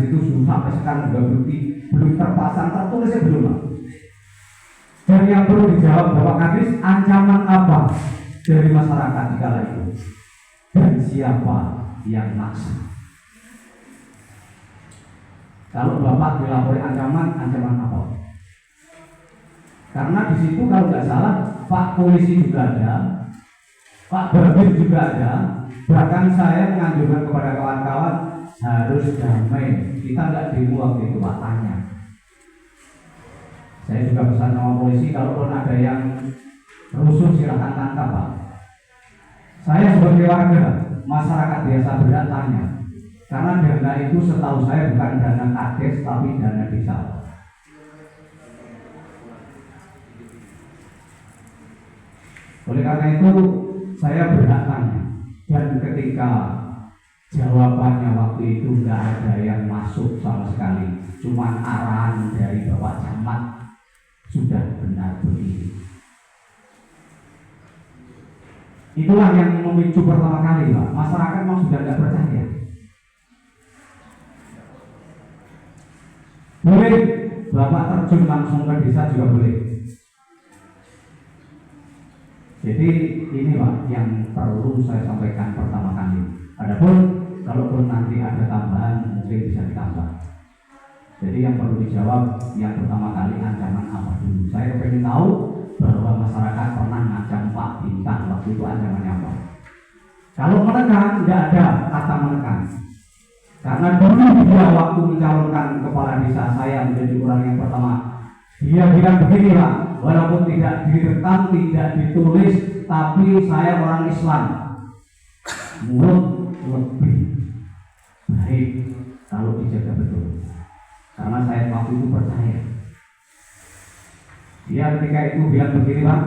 situ sampai sekarang juga belum terpasang, tertulisnya belum. Dan yang perlu dijawab Bapak Kadis, ancaman apa dari masyarakat di kala itu dan siapa yang maksa? Kalau Bapak dilapori ancaman apa? Karena di situ kalau nggak salah Pak Polisi juga ada, Pak Babin juga ada. Bahkan saya menganjurkan kepada kawan-kawan harus damai. Kita nggak demo waktu itu, Pak, tanya. Saya juga pesan sama polisi, kalau ada yang rusuh silahkan tangkap, Pak. Saya sebagai warga masyarakat biasa berat tanya, karena dana itu setahu saya bukan dana kades tapi dana desa. Oleh karena itu saya berhak tanya, dan ketika jawabannya waktu itu nggak ada yang masuk sama sekali, cuma arahan dari Bapak Camat sudah benar begini. Itulah yang memicu pertama kali, Pak. Masyarakat memang sudah tidak percaya. Boleh Bapak terjun langsung ke desa juga boleh. Jadi ini Pak yang perlu saya sampaikan pertama kali. Adapun kalaupun nanti ada tambahan mungkin bisa ditambah. Jadi yang perlu dijawab yang pertama kali ancaman apa dulu. Saya ingin tahu bahwa masyarakat pernah ngancam Pak Bintang waktu itu ancamannya apa. Kalau menekan tidak ada kata menekan. Karena dulu dia waktu mencalonkan kepala desa saya menjadi orang yang pertama, dia bilang begini Pak, walaupun tidak direkam, tidak ditulis, tapi saya orang Islam. Mulut lebih baik kalau dijaga betul. Karena saya waktu itu percaya. Dia ketika itu bilang begini Pak,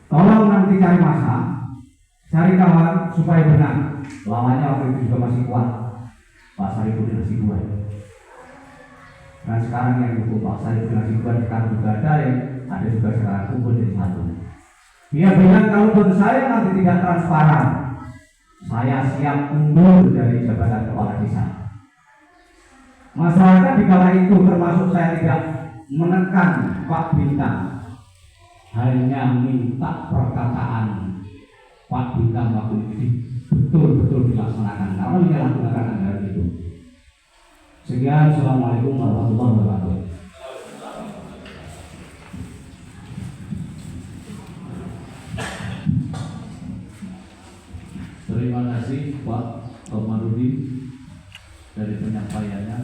tolong nanti cari masa, cari kawan supaya benar. Lawannya waktu itu juga masih kuat, Pak Sarifudin Hasibuan. Dan sekarang yang dukung Pak Sarifudin Hasibuan sekarang juga ada yang ada juga sekarang kumpul jadi satu. Dia bilang kalaupun saya nanti tidak transparan, saya siap mundur dari jabatan kepala desa. Masyarakat di kala itu termasuk saya tidak menekan Pak Bintang, hanya minta perkataan Pak Bintang waktu itu betul-betul dilaksanakan karena menyalahgunakan anggaran itu. Sekian, assalamualaikum warahmatullahi wabarakatuh. Terima kasih Pak Komarudin dari penyampaiannya.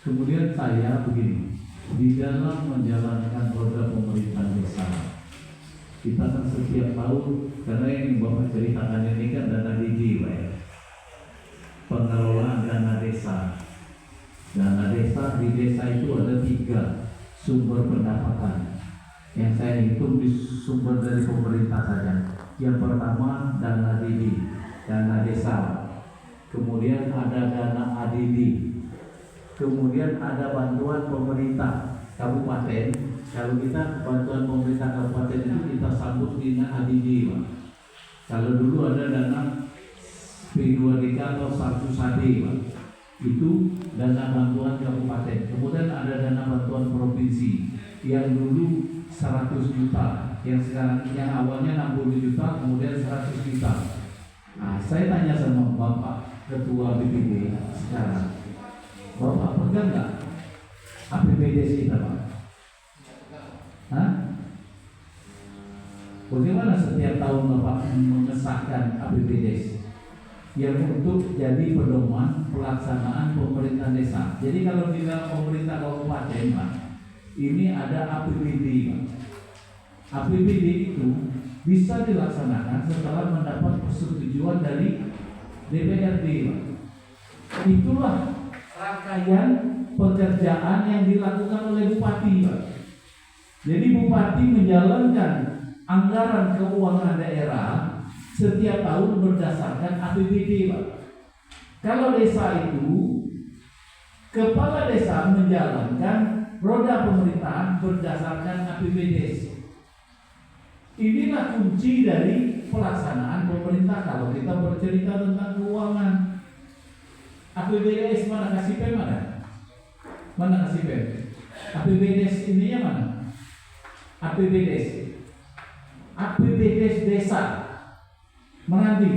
Kemudian saya begini, di dalam menjalankan roda pemerintahan desa, kita kan setiap tahun, karena yang Bapak ceritakan ini kan dana DG, Pak ya, pengelolaan dana desa. Dana desa di desa itu ada 3 sumber pendapatan yang saya hitung di sumber dari pemerintah saja. Yang pertama dana DG, dana desa. Kemudian ada dana ADD. Kemudian ada bantuan pemerintah kabupaten. Kalau kita bantuan pemerintah kabupaten itu kita sambut dengan ADD, Pak. Kalau dulu ada dana P2DK atau 100AD, Pak. Itu dana bantuan kabupaten. Kemudian ada dana bantuan provinsi yang dulu 100 juta, yang sekarang yang awalnya 60 juta, kemudian 100 juta. Nah, saya tanya sama Bapak Ketua BPD sekarang, Bapak pegang nggak APBD kita, Pak? Hah? Bagaimana setiap tahun Bapak mengesahkan APBD yang untuk jadi pedoman pelaksanaan pemerintahan desa? Jadi kalau di dalam pemerintah kabupaten, Pak, ini ada APBD, Pak. APBD itu bisa dilaksanakan setelah mendapat persetujuan dari DPRD, Pak. Itulah rangkaian pekerjaan yang dilakukan oleh Bupati, Pak. Jadi Bupati menjalankan anggaran keuangan daerah setiap tahun berdasarkan APBD, Pak. Kalau desa itu, kepala desa menjalankan roda pemerintahan berdasarkan APBD. Inilah kunci dari pelaksanaan pemerintah kalau kita bercerita tentang keuangan. APBDes mana, KSP mana? Mana KSP? APBDes ininya mana? APBDes desa Meranti.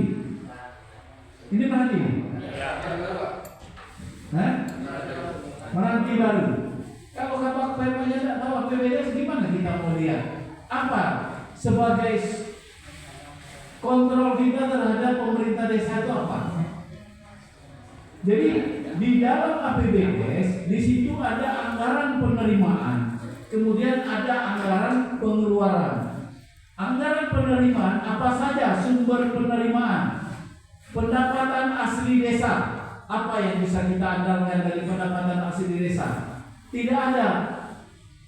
Ini Meranti? Hah? Meranti baru. Kalau Kapal Pemanya tidak tahu APBDes, gimana kita mau lihat? Apa sebagai kontrol kita terhadap pemerintah desa itu apa? Jadi di dalam APBDes di situ ada anggaran penerimaan, kemudian ada anggaran pengeluaran. Anggaran penerimaan apa saja sumber penerimaan? Pendapatan asli desa. Apa yang bisa kita andalkan dari pendapatan asli desa? Tidak ada.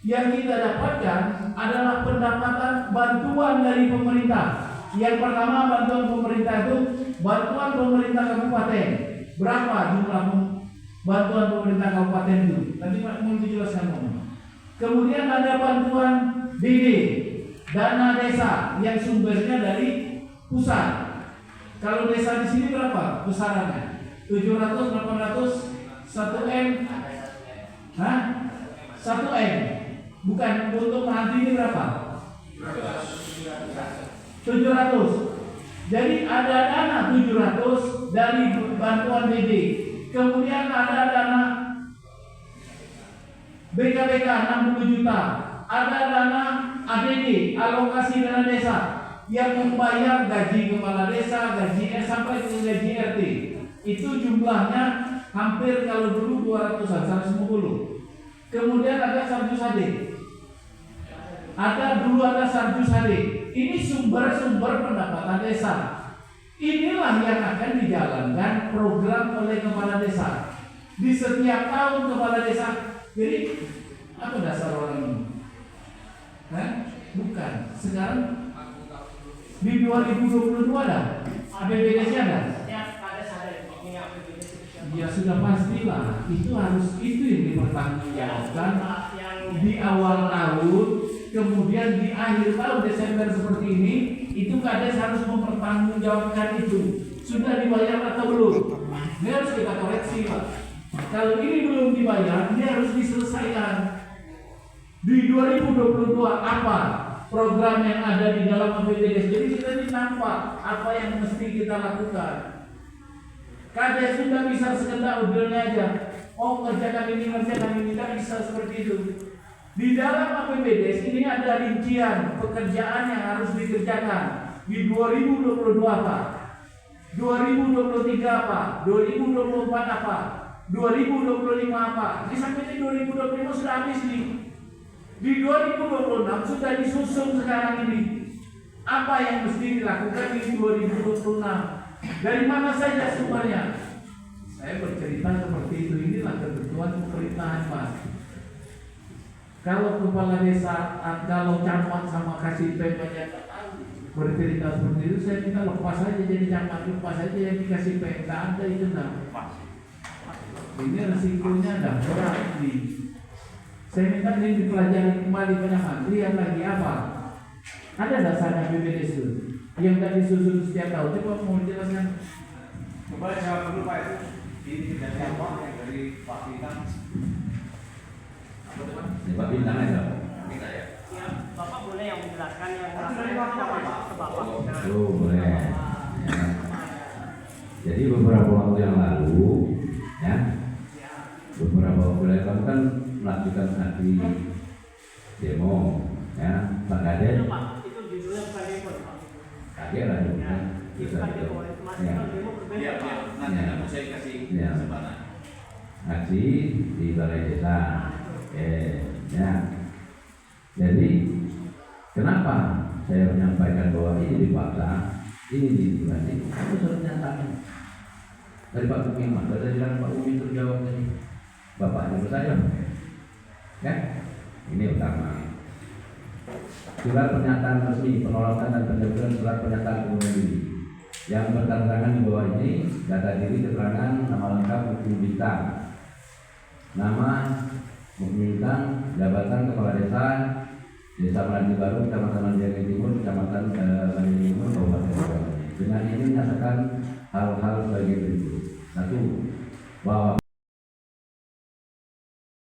Yang kita dapatkan adalah pendapatan bantuan dari pemerintah. Yang pertama, bantuan pemerintah itu bantuan pemerintah kabupaten. Berapa jumlah bantuan pemerintah kabupaten itu? Nanti Pak mau dijelaskan. Kemudian ada bantuan DD, dana desa yang sumbernya dari pusat. Kalau desa di sini berapa besarannya? 700, 800, 1M. Hah? 1M. Bukan, untuk Meranti ini berapa? 700. Jadi ada dana 700 dari bantuan DD. Kemudian ada dana BKBK 60 juta. Ada dana ADD, alokasi dana desa, yang membayar gaji kepala desa, gaji sampai ke gaji RT. Itu jumlahnya hampir kalau dulu 200-an, 150. Kemudian ada Sarjus HD. Dulu ada Sarjus HD. Ini sumber-sumber pendapatan desa. Inilah yang akan dijalankan program oleh kepala desa. Di setiap tahun kepala desa. Jadi apa dasar orang ini? Bukan. Sekarang di 2022 ada APBDes-nya ada. Ya sudah pastilah itu yang dipertanggungjawabkan di awal tahun, kemudian di akhir tahun Desember seperti ini, itu Kades harus mempertanggungjawabkan itu sudah dibayar atau belum. Ini harus kita koreksi Pak. Kalau ini belum dibayar, ini harus diselesaikan. Di 2022 apa program yang ada di dalam APBDes? Jadi kita ini nampak apa yang mesti kita lakukan. Kades sudah bisa sekedar udelnya aja. Oh kerjakan ini, tidak bisa seperti itu. Di dalam APBDes ini ada rincian pekerjaan yang harus dikerjakan di 2022 apa, 2023 apa, 2024 apa, 2025 apa. Ini sampai di 2025 sudah habis nih. Di 2026 sudah disusun sekarang ini. Apa yang mesti dilakukan di 2026? Dari mana saja sumbernya? Saya bercerita seperti itu. Inilah ketentuan pemerintahan Pak. Kalau kepala desa, kalau camat sama kasih banyak bercerita seperti itu, saya minta lepas saja jadi camat, lepas saja yang dikasih Tidak ada itu enggak. Ini resikonya ada berat nih. Saya minta ini dipelajari kembali banyak hal. Lihat lagi apa? Ada dasarnya APBDes itu yang tadi disusun setiap tahun. Coba mau jelaskan. Coba jawab dulu Pak itu. Ini dari apa? Yang dari Pak Bintang. Pak Bintang aja. Bintang ya. Ya, Bapak boleh yang menjelaskan yang ke Bapak. Oh, boleh. Ya. Jadi beberapa waktu yang lalu, ya, beberapa waktu yang lalu kan melakukan aksi demo, ya, Pak Kades. Itu Pak, itu judulnya bukan demo Pak. Kaget lah, ya. Kita Bukan itu. demo, Ya. demo berbeda. Iya Pak. Nanti saya kasih kesempatan. Aksi di balai desa. Oke, ya. Jadi kenapa saya menyampaikan bahwa ini dipaksa, ini dibuat? Aku sudah nyatakan dari Pak Umi, dari bilang Pak Umi terjawab tadi, bapaknya bertanya, kan? Ini pertama. Surat pernyataan resmi penolakan dan pencabutan surat pernyataan pengunduran diri yang bertanda di bawah ini data diri, keterangan, nama lengkap, bukti bintang, nama, bukti bintang, jabatan kepala desa, Desa Meranti Baru, Kecamatan Mandiang Timur, Kecamatan Mandiang Timur, Kabupaten Bogor. Dengan ini menyatakan hal-hal sebagai berikut. 1. bahwa